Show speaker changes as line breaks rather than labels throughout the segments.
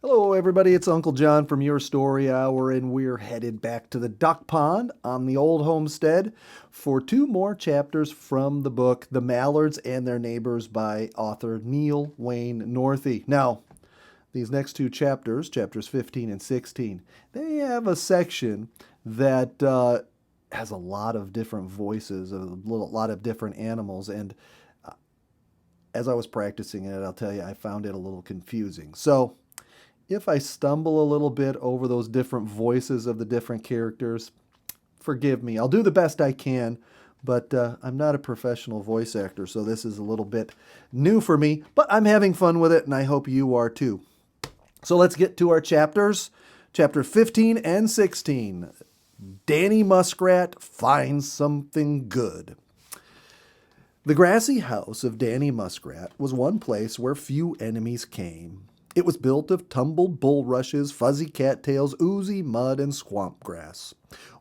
Hello, everybody. It's Uncle John from Your Story Hour, and we're headed back to the duck pond on the Old Homestead for two more chapters from the book The Mallards and Their Neighbors by author Neil Wayne Northey. Now, these next two chapters, chapters 15 and 16, they have a section that has a lot of different voices, lot of different animals, and as I was practicing it, I'll tell you, I found it a little confusing. So, if I stumble a little bit over those different voices of the different characters, forgive me. I'll do the best I can, but I'm not a professional voice actor, so this is a little bit new for me, but I'm having fun with it, and I hope you are too. So let's get to our chapters. Chapter 15 and 16. Danny Muskrat finds something good. The grassy house of Danny Muskrat was one place where few enemies came. It was built of tumbled bulrushes, fuzzy cattails, oozy mud, and swamp grass.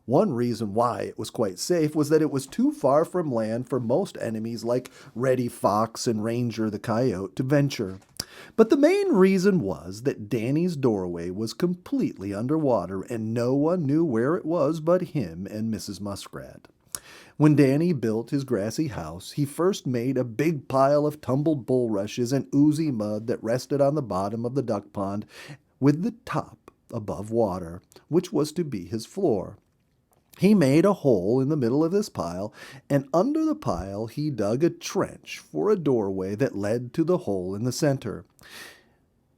One reason why it was quite safe was that it was too far from land for most enemies like Reddy Fox and Ranger the Coyote to venture. But the main reason was that Danny's doorway was completely underwater and no one knew where it was but him and Mrs. Muskrat. When Danny built his grassy house, he first made a big pile of tumbled bulrushes and oozy mud that rested on the bottom of the duck pond with the top above water, which was to be his floor. He made a hole in the middle of this pile, and under the pile he dug a trench for a doorway that led to the hole in the center.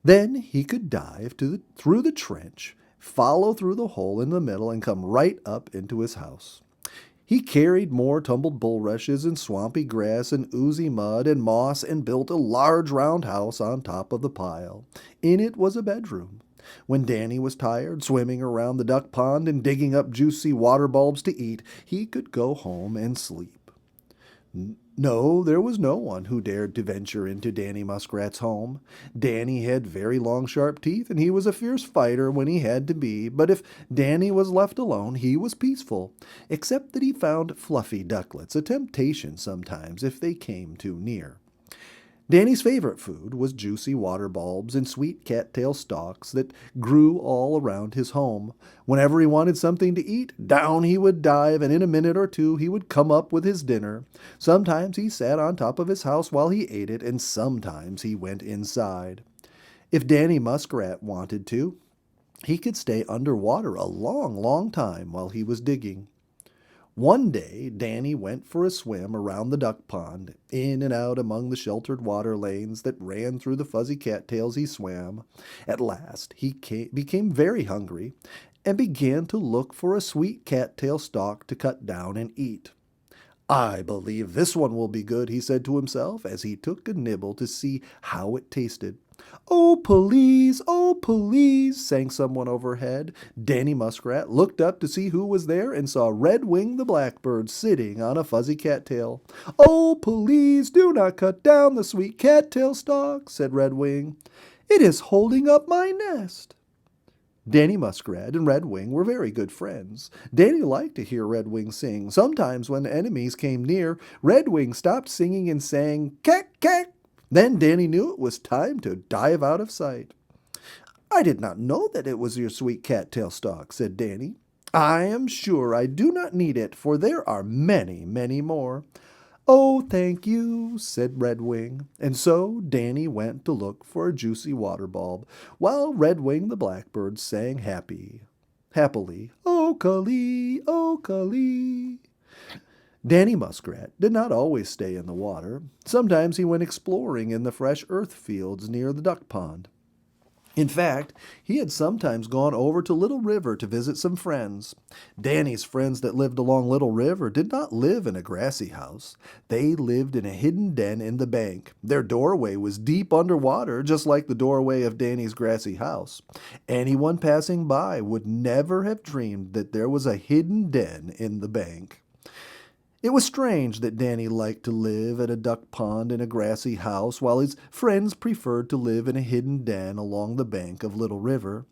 Then he could dive through the trench, follow through the hole in the middle, and come right up into his house. He carried more tumbled bulrushes and swampy grass and oozy mud and moss and built a large round house on top of the pile. In it was a bedroom. When Danny was tired, swimming around the duck pond and digging up juicy water bulbs to eat, he could go home and sleep. No, there was no one who dared to venture into Danny Muskrat's home. Danny had very long, sharp teeth, and he was a fierce fighter when he had to be, but if Danny was left alone, he was peaceful, except that he found fluffy ducklets a temptation sometimes if they came too near. Danny's favorite food was juicy water bulbs and sweet cattail stalks that grew all around his home. Whenever he wanted something to eat, down he would dive, and in a minute or two he would come up with his dinner. Sometimes he sat on top of his house while he ate it, and sometimes he went inside. If Danny Muskrat wanted to, he could stay underwater a long, long time while he was digging. One day, Danny went for a swim around the duck pond, in and out among the sheltered water lanes that ran through the fuzzy cattails he swam. At last, he became very hungry and began to look for a sweet cattail stalk to cut down and eat. I believe this one will be good, he said to himself as he took a nibble to see how it tasted. Oh, please, sang someone overhead. Danny Muskrat looked up to see who was there and saw Redwing the Blackbird sitting on a fuzzy cattail. Oh, please, do not cut down the sweet cattail stalk, said Redwing. It is holding up my nest. Danny Muskrat and Redwing were very good friends. Danny liked to hear Redwing sing. Sometimes when enemies came near, Redwing stopped singing and sang, "Cack, cack." Then Danny knew it was time to dive out of sight. I did not know that it was your sweet cattail stalk, said Danny. I am sure I do not need it, for there are many, many more. Oh, thank you, said Redwing. And so Danny went to look for a juicy water bulb, while Redwing the Blackbird sang happily, "O-ka-lee, o-ka-lee." Danny Muskrat did not always stay in the water. Sometimes he went exploring in the fresh earth fields near the duck pond. In fact, he had sometimes gone over to Little River to visit some friends. Danny's friends that lived along Little River did not live in a grassy house. They lived in a hidden den in the bank. Their doorway was deep underwater, just like the doorway of Danny's grassy house. Anyone passing by would never have dreamed that there was a hidden den in the bank. It was strange that Danny liked to live at a duck pond in a grassy house, while his friends preferred to live in a hidden den along the bank of Little River.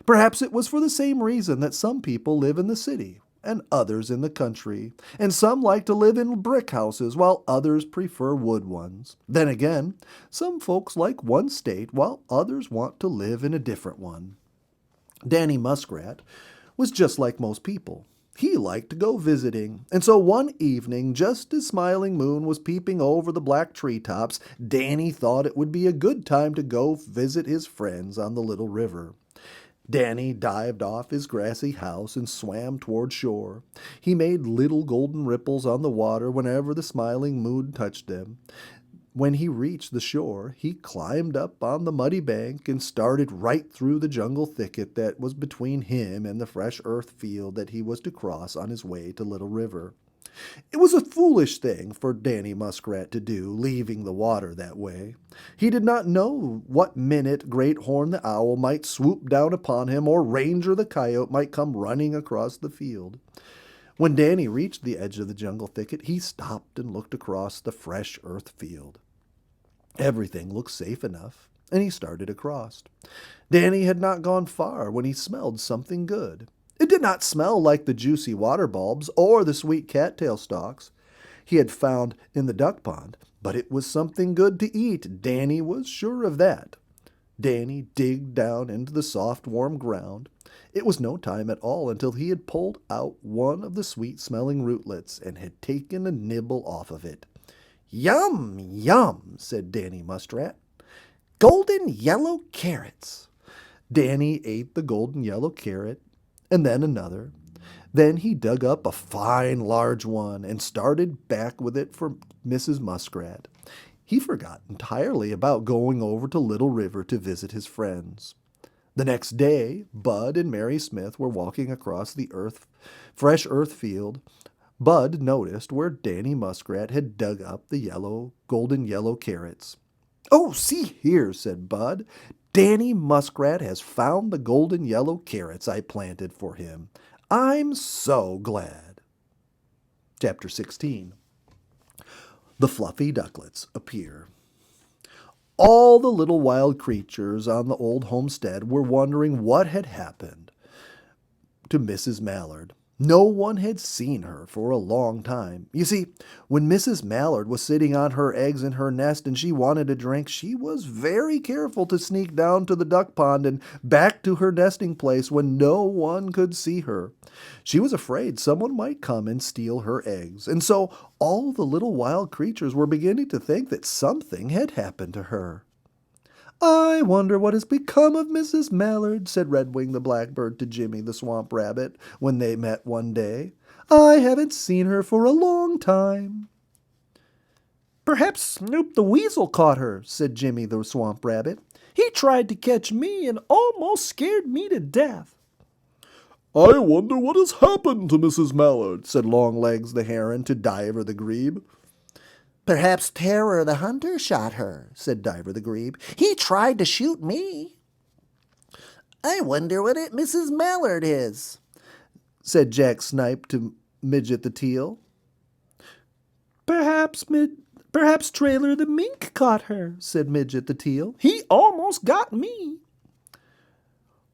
Perhaps it was for the same reason that some people live in the city. and others in the country, and some like to live in brick houses while others prefer wood ones. Then again, some folks like one state while others want to live in a different one. Danny Muskrat was just like most people. He liked to go visiting, and so one evening, just as Smiling Moon was peeping over the black treetops, Danny thought it would be a good time to go visit his friends on the little river. Danny dived off his grassy house and swam toward shore. He made little golden ripples on the water whenever the smiling moon touched him. When he reached the shore, he climbed up on the muddy bank and started right through the jungle thicket that was between him and the fresh earth field that he was to cross on his way to Little River. It was a foolish thing for Danny Muskrat to do, leaving the water that way. He did not know what minute Great Horn the Owl might swoop down upon him, or Ranger the Coyote might come running across the field. When Danny reached the edge of the jungle thicket, he stopped and looked across the fresh earth field. Everything looked safe enough, and he started across. Danny had not gone far when he smelled something good. It did not smell like the juicy water bulbs or the sweet cattail stalks he had found in the duck pond, but it was something good to eat. Danny was sure of that. Danny digged down into the soft, warm ground. It was no time at all until he had pulled out one of the sweet-smelling rootlets and had taken a nibble off of it. "Yum, yum," said Danny Muskrat. "Golden yellow carrots." Danny ate the golden yellow carrot, and then another. Then he dug up a fine large one and started back with it for Mrs. Muskrat. He forgot entirely about going over to Little River to visit his friends. The next day, Bud and Mary Smith were walking across the fresh earth field. Bud noticed where Danny Muskrat had dug up the golden yellow carrots. "Oh, see here," said Bud. "Danny Muskrat has found the golden yellow carrots I planted for him. I'm so glad." Chapter 16. The Fluffy Ducklets Appear. All the little wild creatures on the old homestead were wondering what had happened to Mrs. Mallard. No one had seen her for a long time. You see, when Mrs. Mallard was sitting on her eggs in her nest and she wanted a drink, she was very careful to sneak down to the duck pond and back to her nesting place when no one could see her. She was afraid someone might come and steal her eggs, and so all the little wild creatures were beginning to think that something had happened to her. "I wonder what has become of Mrs. Mallard," said Redwing the Blackbird to Jimmy the Swamp Rabbit when they met one day. "I haven't seen her for a long time." "Perhaps Snoop the Weasel caught her," said Jimmy the Swamp Rabbit. "He tried to catch me and almost scared me to death." "I wonder what has happened to Mrs. Mallard," said Longlegs the Heron to Diver the Grebe.
"Perhaps Terror the Hunter shot her," said Diver the Grebe. "He tried to shoot me." "I wonder what Mrs. Mallard is," said Jack Snipe to Midget the Teal.
Perhaps Trailer the Mink caught her," said Midget the Teal. "He almost got me."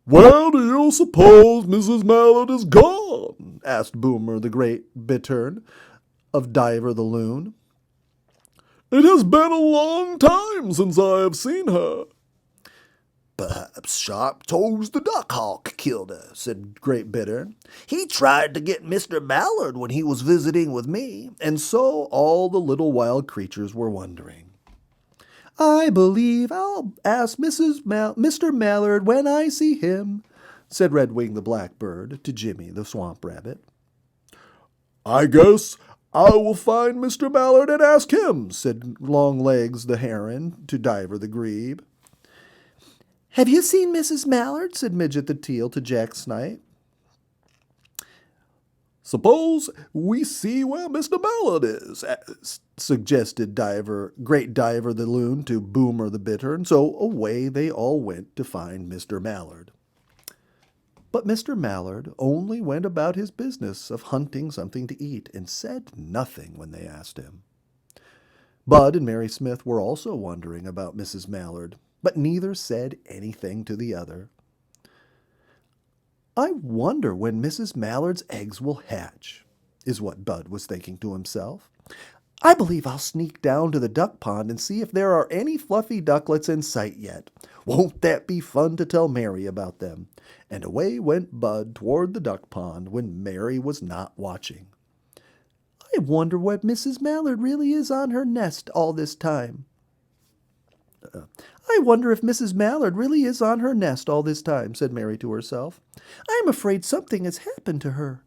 "Where do you suppose Mrs. Mallard is gone?" asked Boomer the Great Bittern of Diver the Loon. "It has been a long time since I have seen her."
"Perhaps Sharp-Toes the Duck Hawk killed her," said Great Bittern. "He tried to get Mr. Mallard when he was visiting with me."
And so all the little wild creatures were wondering.
"I believe I'll ask Mr. Mallard when I see him," said Redwing the Blackbird to Jimmy the Swamp Rabbit.
"I guess I will find Mr. Mallard and ask him," said Longlegs the Heron to Diver the Grebe.
"Have you seen Mrs. Mallard?" said Midget the Teal to Jack Snipe.
"Suppose we see where Mr. Mallard is,"
suggested Great Diver the Loon to Boomer the Bittern. So away they all went to find Mr. Mallard. But Mr. Mallard only went about his business of hunting something to eat and said nothing when they asked him. Bud and Mary Smith were also wondering about Mrs. Mallard, but neither said anything to the other.
I wonder when Mrs. Mallard's eggs will hatch, is what Bud was thinking to himself. I believe I'll sneak down to the duck pond and see if there are any fluffy ducklets in sight yet. Won't that be fun to tell Mary about them? And away went Bud toward the duck pond when Mary was not watching. I wonder what Mrs. Mallard really is on her nest all this time. I wonder if Mrs. Mallard really is on her nest all this time, said Mary to herself. I'm afraid something has happened to her.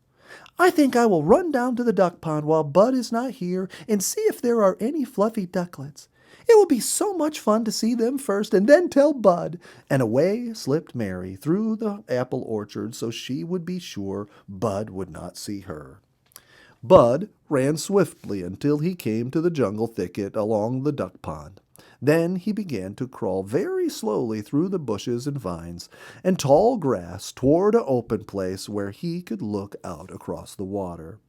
I think I will run down to the duck pond while Bud is not here and see if there are any fluffy ducklets. It will be so much fun to see them first and then tell Bud. And away slipped Mary through the apple orchard so she would be sure Bud would not see her. Bud ran swiftly until he came to the jungle thicket along the duck pond. Then he began to crawl very slowly through the bushes and vines and tall grass toward an open place where he could look out across the water.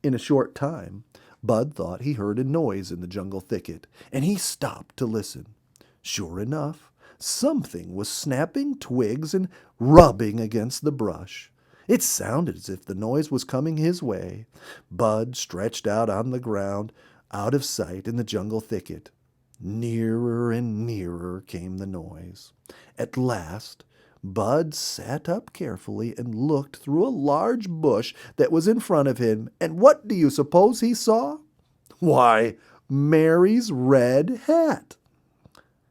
In a short time, Bud thought he heard a noise in the jungle thicket, and he stopped to listen. Sure enough, something was snapping twigs and rubbing against the brush. It sounded as if the noise was coming his way. Bud stretched out on the ground, out of sight in the jungle thicket. Nearer and nearer came the noise. At last, Bud sat up carefully and looked through a large bush that was in front of him, and what do you suppose he saw? Why, Mary's red hat.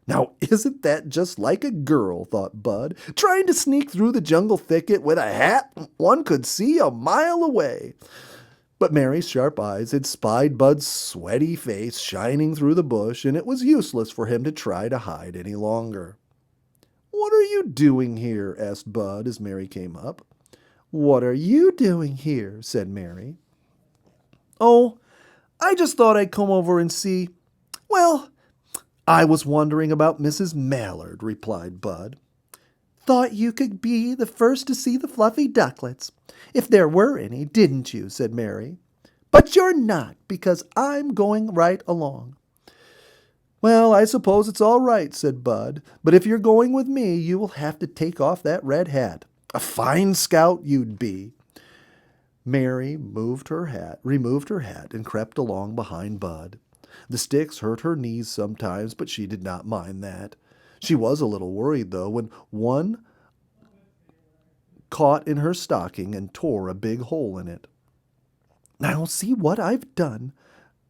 Now, isn't that just like a girl, thought Bud, trying to sneak through the jungle thicket with a hat one could see a mile away. But Mary's sharp eyes had spied Bud's sweaty face shining through the bush, and it was useless for him to try to hide any longer. "What are you doing here?" asked Bud as Mary came up. "What are you doing here?" said Mary. "Oh, I just thought I'd come over and see. Well, I was wondering about Mrs. Mallard," replied Bud. "Thought you could be the first to see the fluffy ducklets, if there were any, didn't you?" said Mary. "But you're not, because I'm going right along." "Well, I suppose it's all right," said Bud, "but if you're going with me, you will have to take off that red hat. A fine scout you'd be." Mary removed her hat, and crept along behind Bud. The sticks hurt her knees sometimes, but she did not mind that. She was a little worried, though, when one caught in her stocking and tore a big hole in it. "Now see what I've done,"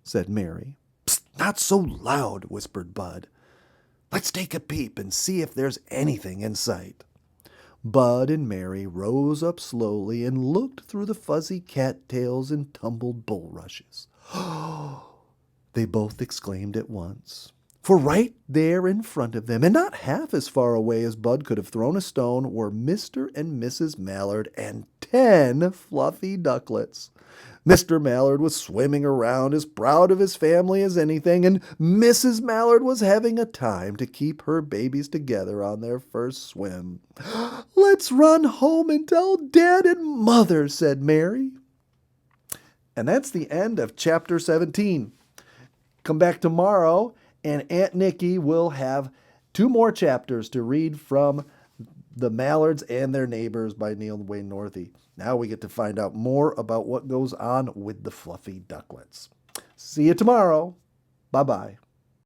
said Mary. "Psst, not so loud," whispered Bud. "Let's take a peep and see if there's anything in sight." Bud and Mary rose up slowly and looked through the fuzzy cattails and tumbled bulrushes. They both exclaimed at once. For right there in front of them, and not half as far away as Bud could have thrown a stone, were Mr. and Mrs. Mallard and 10 fluffy ducklets. Mr. Mallard was swimming around as proud of his family as anything, and Mrs. Mallard was having a time to keep her babies together on their first swim. "Let's run home and tell Dad and Mother," said Mary. And that's the end of Chapter 17. Come back tomorrow, and Aunt Nikki will have 2 more chapters to read from The Mallards and Their Neighbors by Neil Wayne Northey. Now we get to find out more about what goes on with the fluffy ducklets. See you tomorrow. Bye-bye.